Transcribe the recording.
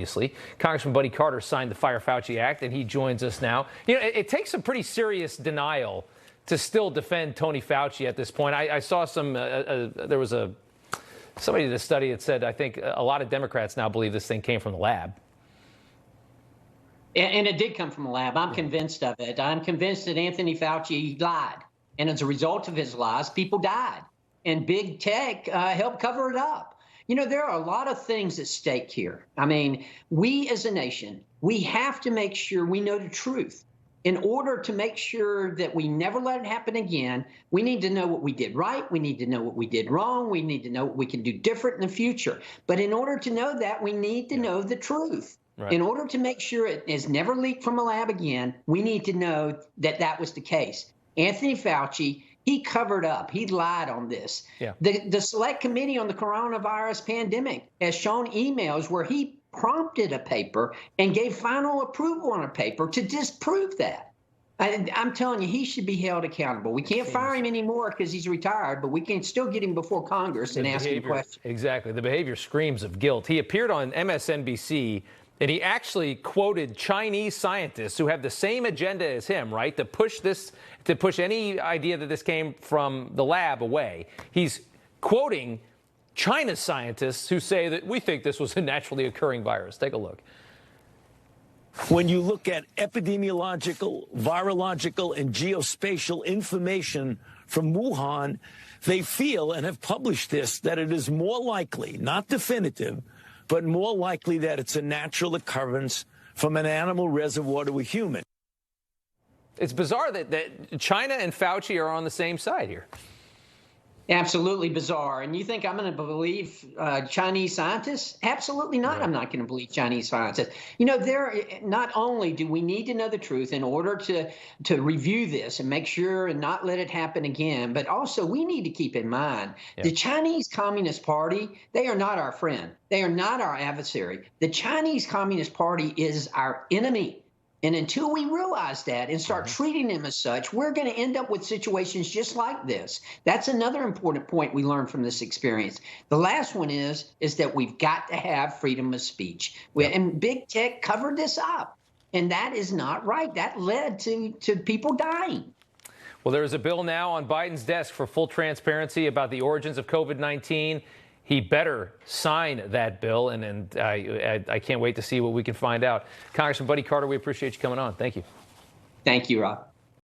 Obviously, Congressman Buddy Carter signed the Fire Fauci Act, and he joins us now. You know, it takes some pretty serious denial to still defend Tony Fauci at this point. I saw there was somebody did a study that said I think a lot of Democrats now believe this thing came from the lab. And it did come from a lab. I'm convinced of it. I'm convinced that Anthony Fauci lied. And as a result of his lies, people died. And big tech helped cover it up. You know, there are a lot of things at stake here. I mean, we as a nation, we have to make sure we know the truth. In order to make sure that we never let it happen again, we need to know what we did right. We need to know what we did wrong. We need to know what we can do different in the future. But in order to know that, we need to know the truth. Right. In order to make sure it is never leaked from a lab again, we need to know that that was the case. Anthony Fauci, he covered up. He lied on this. Yeah. The Select Committee on the Coronavirus Pandemic has shown emails where he prompted a paper and gave final approval on a paper to disprove that. I'm telling you, he should be held accountable. We can't fire him anymore because he's retired, but we can still get him before Congress and ask him questions. Exactly. The behavior screams of guilt. He appeared on MSNBC, and he actually quoted Chinese scientists who have the same agenda as him, right, to push any idea that this came from the lab away. He's quoting China's scientists who say that we think this was a naturally occurring virus. Take a look. When you look at epidemiological, virological, and geospatial information from Wuhan, they feel and have published this, that it is more likely, not definitive, but more likely that it's a natural occurrence from an animal reservoir to a human. It's bizarre that China and Fauci are on the same side here. Absolutely bizarre. And you think I'm going to believe Chinese scientists? Absolutely not. Right. I'm not going to believe Chinese scientists. You know, not only do we need to know the truth in order to review this and make sure and not let it happen again, but also we need to keep in mind the Chinese Communist Party, they are not our friend. They are not our adversary. The Chinese Communist Party is our enemy. And until we realize that and start treating them as such, we're going to end up with situations just like this. That's another important point we learned from this experience. The last one is that we've got to have freedom of speech. And big tech covered this up. And that is not right. That led to people dying. Well, there is a bill now on Biden's desk for full transparency about the origins of COVID-19. He better sign that bill, and I can't wait to see what we can find out. Congressman Buddy Carter, we appreciate you coming on. Thank you. Thank you, Rob.